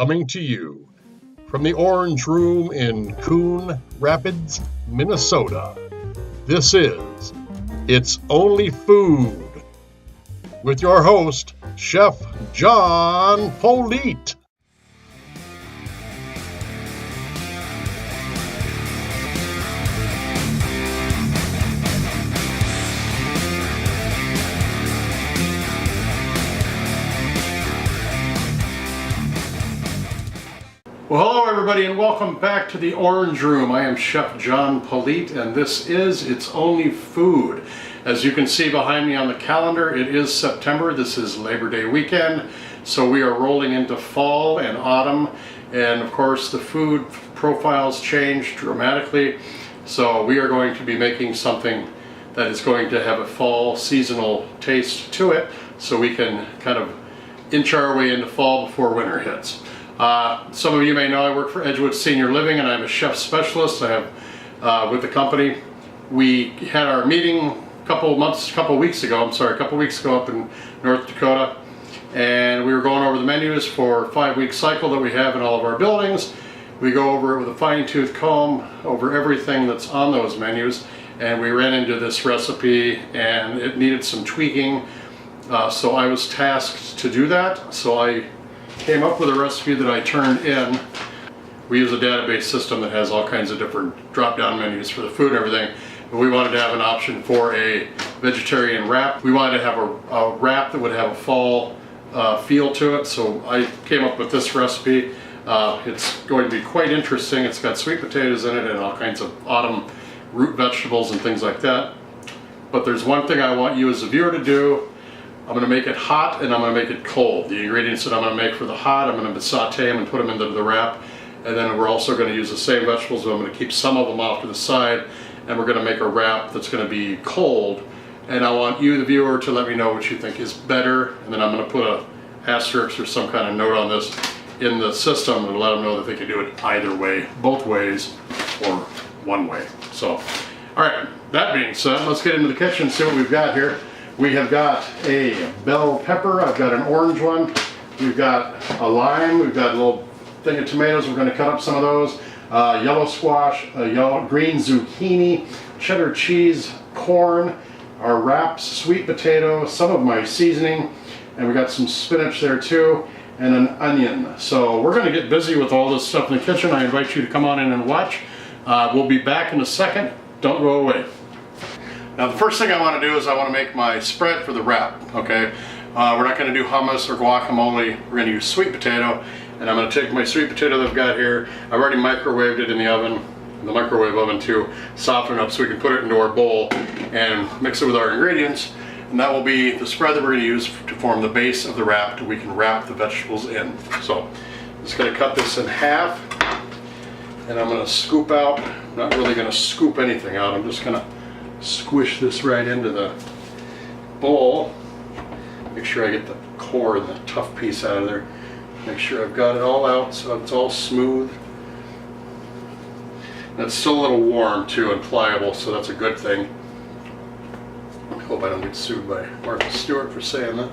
coming to you from the Orange Room in Coon Rapids, Minnesota. This is It's Only Food with your host, Chef John Politte. Well, hello everybody and welcome back to the Orange Room. I am Chef John Politte and this is It's Only Food. As you can see behind me on the calendar, it is September. This is Labor Day weekend. So we are rolling into fall and autumn. And of course the food profiles change dramatically. So we are going to be making something that is going to have a fall seasonal taste to it. So we can kind of inch our way into fall before winter hits. Some of you may know I work for Edgewood Senior Living and I'm a chef specialist. I have with the company. We had our meeting a couple weeks ago up in North Dakota, and we were going over the menus for a 5-week cycle that we have in all of our buildings. We go over it with a fine-tooth comb over everything that's on those menus, and we ran into this recipe and it needed some tweaking, so I was tasked to do that. So I came up with a recipe that I turned in. We use a database system that has all kinds of different drop-down menus for the food and everything. But we wanted to have an option for a vegetarian wrap. We wanted to have a wrap that would have a fall feel to it. So I came up with this recipe. It's going to be quite interesting. It's got sweet potatoes in it and all kinds of autumn root vegetables and things like that. But there's one thing I want you as a viewer to do. I'm going to make it hot and I'm going to make it cold. The ingredients that I'm going to make for the hot, I'm going to saute them and put them into the wrap. And then we're also going to use the same vegetables, but I'm going to keep some of them off to the side. And we're going to make a wrap that's going to be cold. And I want you, the viewer, to let me know what you think is better. And then I'm going to put an asterisk or some kind of note on this in the system and let them know that they can do it either way, both ways, or one way. So, all right, that being said, let's get into the kitchen and see what we've got here. We have got a bell pepper. I've got an orange one. We've got a lime. We've got a little thing of tomatoes. We're going to cut up some of those. Yellow squash, green zucchini, cheddar cheese, corn, our wraps, sweet potato, some of my seasoning, and we got some spinach there too, and an onion. So we're going to get busy with all this stuff in the kitchen. I invite you to come on in and watch. We'll be back in a second. Don't go away. Now the first thing I want to do is I want to make my spread for the wrap, okay? We're not going to do hummus or guacamole. We're going to use sweet potato, and I'm going to take my sweet potato that I've got here. I've already microwaved it in the oven, the microwave oven to soften it up so we can put it into our bowl and mix it with our ingredients. And that will be the spread that we're going to use to form the base of the wrap that we can wrap the vegetables in. So I'm just going to cut this in half, and I'm going to scoop out. I'm not really going to scoop anything out. I'm just going to squish this right into the bowl. Make sure I get the core and the tough piece out of there. Make sure I've got it all out so it's all smooth. And it's still a little warm too and pliable, so that's a good thing. I hope I don't get sued by Martha Stewart for saying that.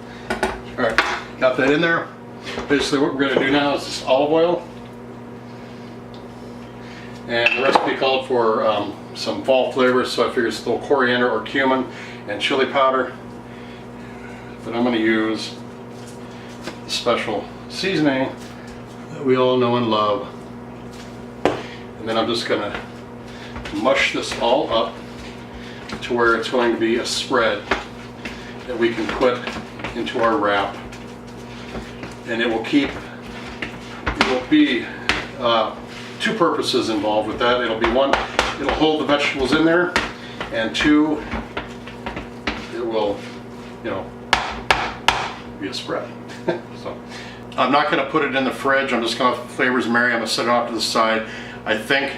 Alright, got that in there. Basically what we're going to do now is just olive oil. And the recipe called for some fall flavors, so I figured it's a little coriander or cumin and chili powder. But I'm going to use the special seasoning that we all know and love. And then I'm just going to mush this all up to where it's going to be a spread that we can put into our wrap. And it will be two purposes involved with that. It'll be one, it'll hold the vegetables in there, and two, it will, be a spread. So I'm not going to put it in the fridge. I'm just going to flavors marry. I'm going to set it off to the side. I think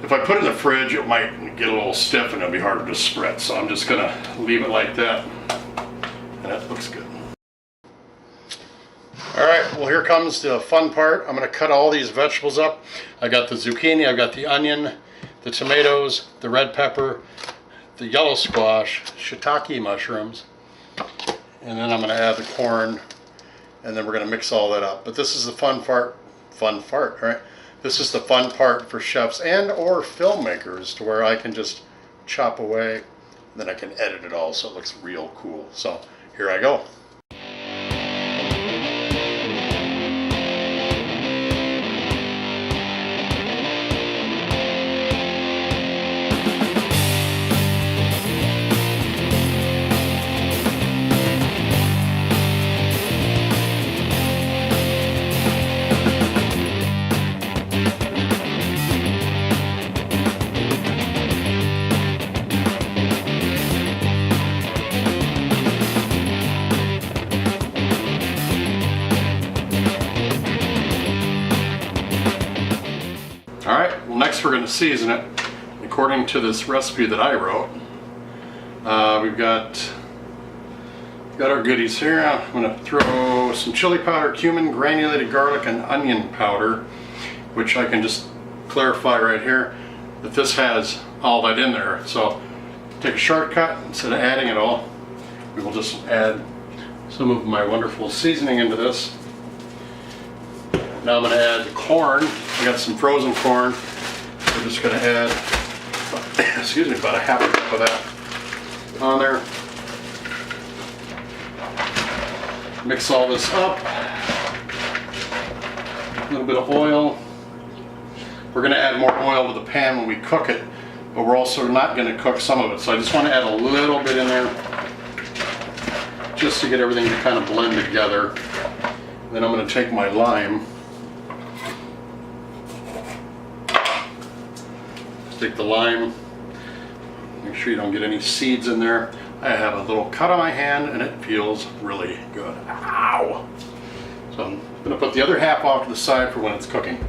if I put it in the fridge, it might get a little stiff and it'll be harder to spread. So I'm just going to leave it like that, and that looks good. Alright, well here comes the fun part. I'm going to cut all these vegetables up. I got the zucchini, I've got the onion, the tomatoes, the red pepper, the yellow squash, shiitake mushrooms, and then I'm going to add the corn and then we're going to mix all that up. But this is the fun part, right? This is the fun part for chefs and or filmmakers, to where I can just chop away, and then I can edit it all so it looks real cool. So here I go. Alright, well, next we're going to season it according to this recipe that I wrote. We've got our goodies here. I'm going to throw some chili powder, cumin, granulated garlic, and onion powder, which I can just clarify right here that this has all that in there. So take a shortcut. Instead of adding it all, we will just add some of my wonderful seasoning into this. Now I'm going to add the corn. I got some frozen corn. We're just going to add, excuse me, about a half a cup of that on there. Mix all this up. A little bit of oil. We're going to add more oil to the pan when we cook it, but we're also not going to cook some of it. So I just want to add a little bit in there just to get everything to kind of blend together. Then I'm going to take my lime. Take the lime, make sure you don't get any seeds in there. I have a little cut on my hand and it feels really good. Ow! So I'm going to put the other half off to the side for when it's cooking.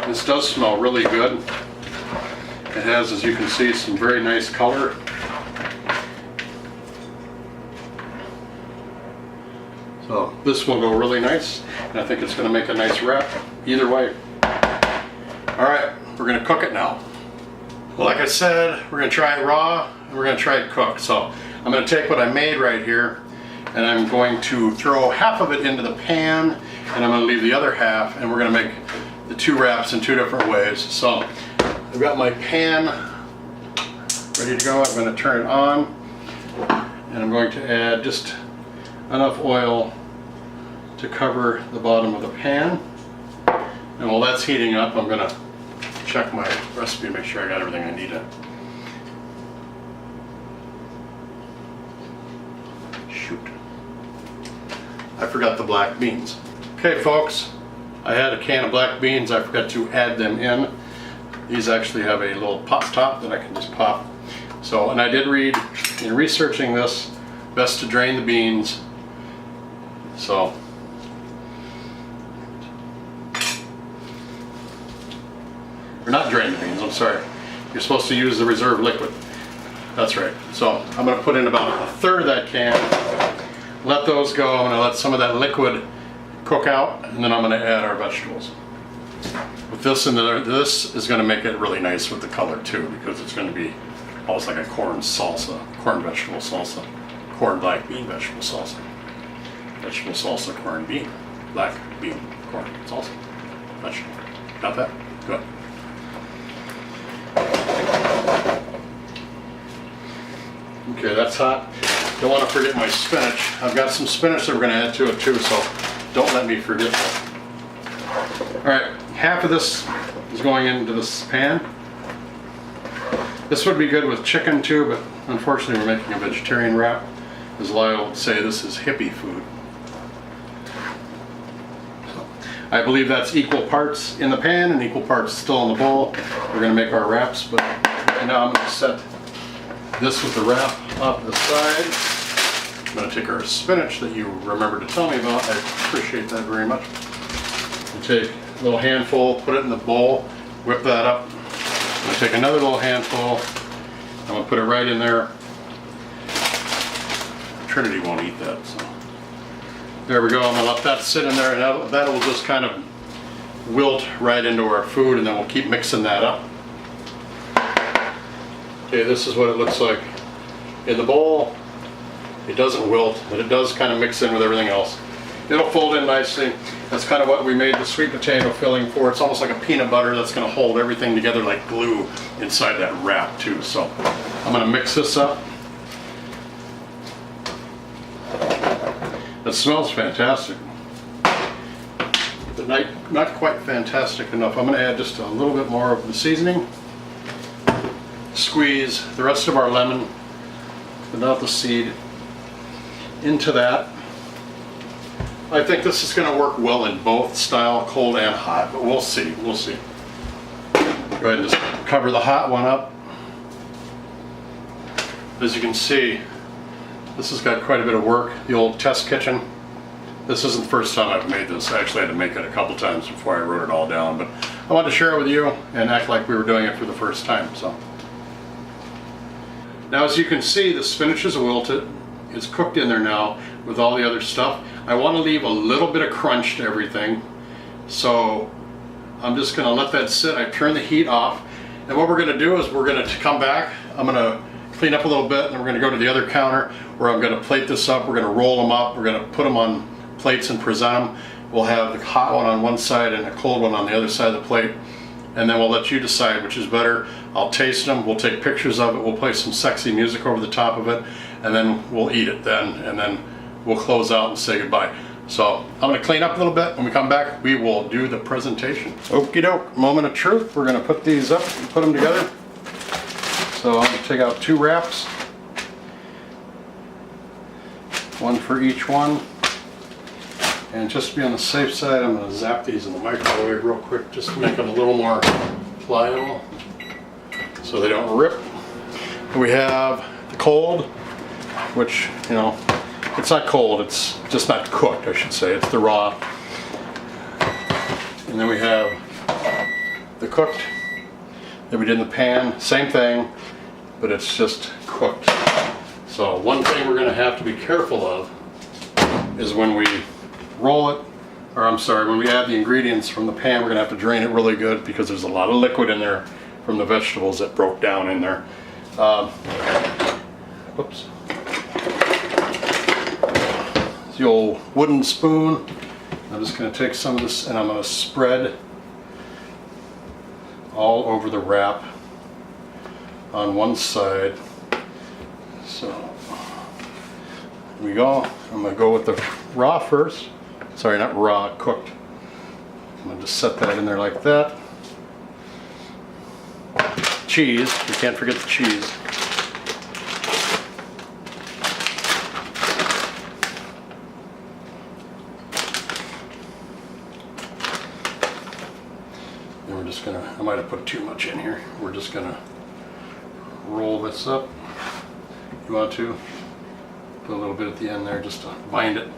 This does smell really good. It has, as you can see, some very nice color. So this will go really nice, and I think it's going to make a nice wrap either way. Alright, we're going to cook it now. Well, like I said, we're going to try it raw and we're going to try it cooked. So I'm going to take what I made right here and I'm going to throw half of it into the pan and I'm going to leave the other half, and we're going to make the two wraps in two different ways. So I've got my pan ready to go. I'm going to turn it on and I'm going to add just enough oil to cover the bottom of the pan. And while that's heating up, I'm going to check my recipe and make sure I got everything I need in. Shoot. I forgot the black beans. Okay folks, I had a can of black beans. I forgot to add them in. These actually have a little pop top that I can just pop. So, and I did read in researching this, best to drain the beans. So, or not drain the beans, I'm sorry. You're supposed to use the reserve liquid. That's right. So I'm going to put in about a third of that can. Let those go. I'm going to let some of that liquid cook out, and then I'm going to add our vegetables. With this in there, this is going to make it really nice with the color too, because it's going to be almost like a corn salsa, corn vegetable salsa, corn black bean vegetable salsa, vegetable salsa, corn bean, black bean, corn salsa, vegetable. Got that? Good. Okay, that's hot. Don't want to forget my spinach. I've got some spinach that we're going to add to it too, so don't let me forget that. Alright, half of this is going into this pan. This would be good with chicken too, but unfortunately we're making a vegetarian wrap. As Lyle would say, this is hippie food. So, I believe that's equal parts in the pan and equal parts still in the bowl. We're going to make our wraps, but right now I'm going to set this with the wrap off to the side. I'm going to take our spinach that you remembered to tell me about. I appreciate that very much. And take a little handful, put it in the bowl, whip that up. I'm going to take another little handful. I'm going to put it right in there. Trinity won't eat that, so there we go. I'm going to let that sit in there, and that will just kind of wilt right into our food, and then we'll keep mixing that up. Okay, this is what it looks like in the bowl. it doesn't wilt, but it does kind of mix in with everything else. It'll fold in nicely. That's kind of what we made the sweet potato filling for. It's almost like a peanut butter that's going to hold everything together like glue inside that wrap too. So I'm going to mix this up. It smells fantastic, but not quite fantastic enough. I'm going to add just a little bit more of the seasoning. Squeeze the rest of our lemon without the seed into that. I think this is going to work well in both style, cold and hot, but we'll see. We'll see. Go ahead and just cover the hot one up. As you can see, this has got quite a bit of work. The old test kitchen. This isn't the first time I've made this. I actually had to make it a couple times before I wrote it all down, but I wanted to share it with you and act like we were doing it for the first time. So now, as you can see, the spinach is wilted. It's cooked in there now with all the other stuff. I want to leave a little bit of crunch to everything, so I'm just going to let that sit. I turn the heat off, and what we're going to do is we're going to come back. I'm going to clean up a little bit, and then we're going to go to the other counter where I'm going to plate this up. We're going to roll them up. We're going to put them on plates and present them. We'll have the hot one on one side and a cold one on the other side of the plate, and then we'll let you decide which is better. I'll taste them. We'll take pictures of it. We'll play some sexy music over the top of it, and then we'll eat it then, and then we'll close out and say goodbye. So I'm going to clean up a little bit. When we come back, we will do the presentation. Okie doke, moment of truth. We're going to put these up and put them together. So I'm going to take out 2 wraps, one for each one. And just to be on the safe side, I'm going to zap these in the microwave real quick just to make them a little more pliable so they don't rip. We have the cold, which, you know, it's not cold, it's just not cooked, I should say. It's the raw. And then we have the cooked that we did in the pan. Same thing, but it's just cooked. So one thing we're going to have to be careful of is when we roll it, or I'm sorry, when we add the ingredients from the pan, we're going to have to drain it really good because there's a lot of liquid in there from the vegetables that broke down in there. Whoops. The old wooden spoon. I'm just going to take some of this and I'm going to spread all over the wrap on one side. So here we go. I'm going to go with the raw first. Sorry, not raw, cooked. I'm going to just set that in there like that. Cheese, you can't forget the cheese. And we're just going to, I might have put too much in here. We're just going to roll this up. You want to put a little bit at the end there just to bind it.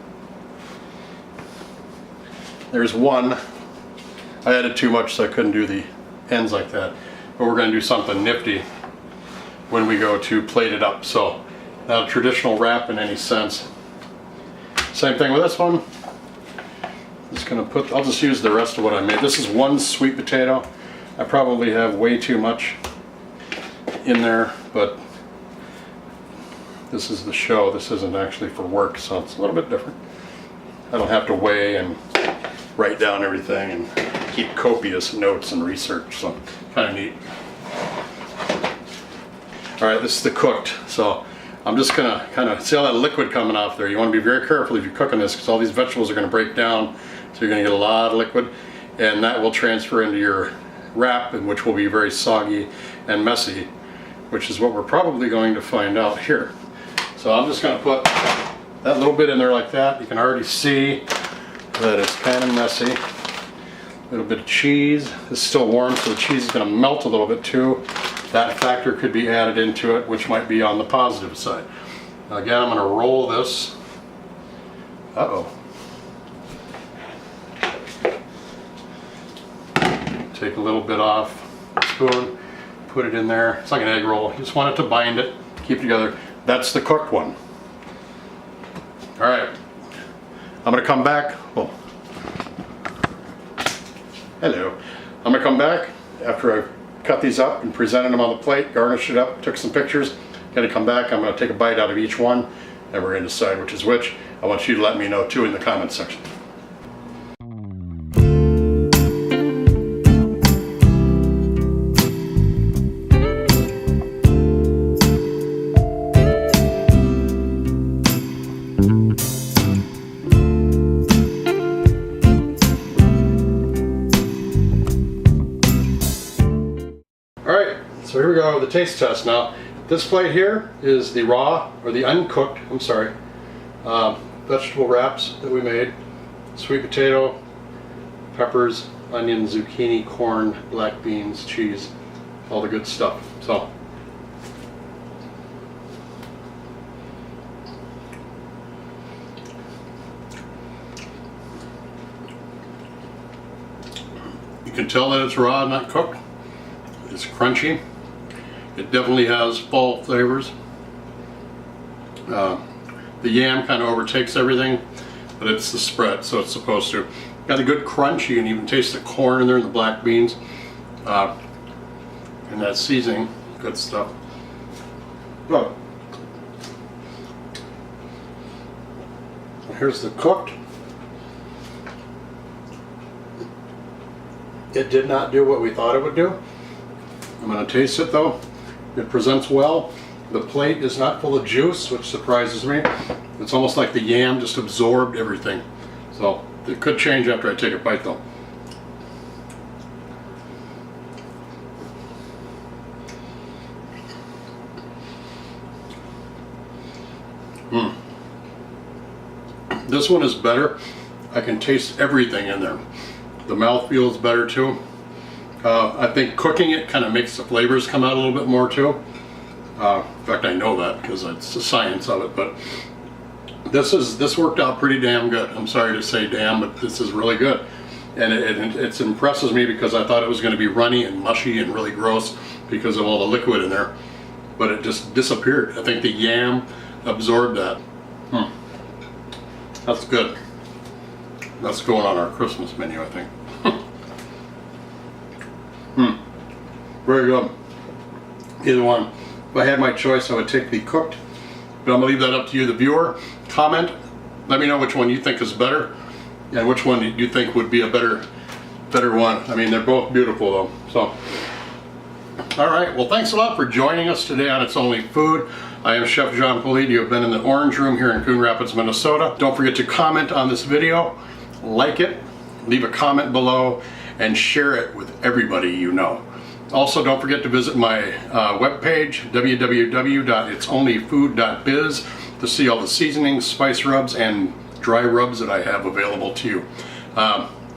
There's one. I added too much so I couldn't do the ends like that. But we're going to do something nifty when we go to plate it up. So not a traditional wrap in any sense. Same thing with this one. Just going to put, I'll just use the rest of what I made. This is 1 sweet potato. I probably have way too much in there, but this is the show. This isn't actually for work, so it's a little bit different. I don't have to weigh and write down everything and keep copious notes and research, so kind of neat. All right, this is the cooked, so I'm just gonna kind of see all that liquid coming off there. You want to be very careful if you're cooking this because all these vegetables are going to break down, so you're going to get a lot of liquid, and that will transfer into your wrap, which will be very soggy and messy, which is what we're probably going to find out here. So I'm just going to put that little bit in there like that. You can already see that it's kind of messy. A little bit of cheese. It's still warm, so the cheese is going to melt a little bit too. That factor could be added into it, which might be on the positive side. Now again, I'm going to roll this. Uh-oh. Take a little bit off the spoon, put it in there. It's like an egg roll. You just want it to bind it, keep it together. That's the cooked one. All right, I'm gonna come back. Oh, hello. I'm gonna come back after I've cut these up and presented them on the plate, garnished it up, took some pictures. Gonna come back, I'm gonna take a bite out of each one and we're going to decide which is which. I want you to let me know too in the comment section. Alright, so here we go, the taste test. Now, this plate here is the raw, or the uncooked, I'm sorry, vegetable wraps that we made. Sweet potato, peppers, onion, zucchini, corn, black beans, cheese, all the good stuff. So, you can tell that it's raw, not cooked. It's crunchy. It definitely has fall flavors. The yam kind of overtakes everything, but it's the spread, so it's supposed to. Got a good crunch. You can even taste the corn in there and the black beans. And that seasoning, good stuff. Look. Here's the cooked. It did not do what we thought it would do. I'm going to taste it though. It presents well. The plate is not full of juice, which surprises me. It's almost like the yam just absorbed everything. So it could change after I take a bite though. This one is better. I can taste everything in there. The mouthfeel is better too. I think cooking it kind of makes the flavors come out a little bit more too. In fact, I know that because it's the science of it. But this worked out pretty damn good. I'm sorry to say damn, but this is really good. And it impresses me because I thought it was going to be runny and mushy and really gross because of all the liquid in there. But it just disappeared. I think the yam absorbed that. That's good. That's going on our Christmas menu, I think. Very good. Either one. If I had my choice, I would take the cooked. But I'm going to leave that up to you, the viewer. Comment. Let me know which one you think is better and which one you think would be a better one. I mean, they're both beautiful though. So, alright. Well, thanks a lot for joining us today on It's Only Food. I am Chef John Politte. You have been in the Orange Room here in Coon Rapids, Minnesota. Don't forget to comment on this video, like it, leave a comment below, and share it with everybody you know. Also, don't forget to visit my webpage, www.itsonlyfood.biz, to see all the seasonings, spice rubs, and dry rubs that I have available to you.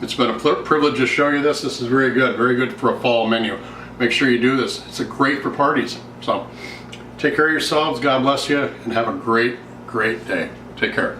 It's been a privilege to show you this. This is very good for a fall menu. Make sure you do this. It's great for parties. So, take care of yourselves, God bless you, and have a great day. Take care.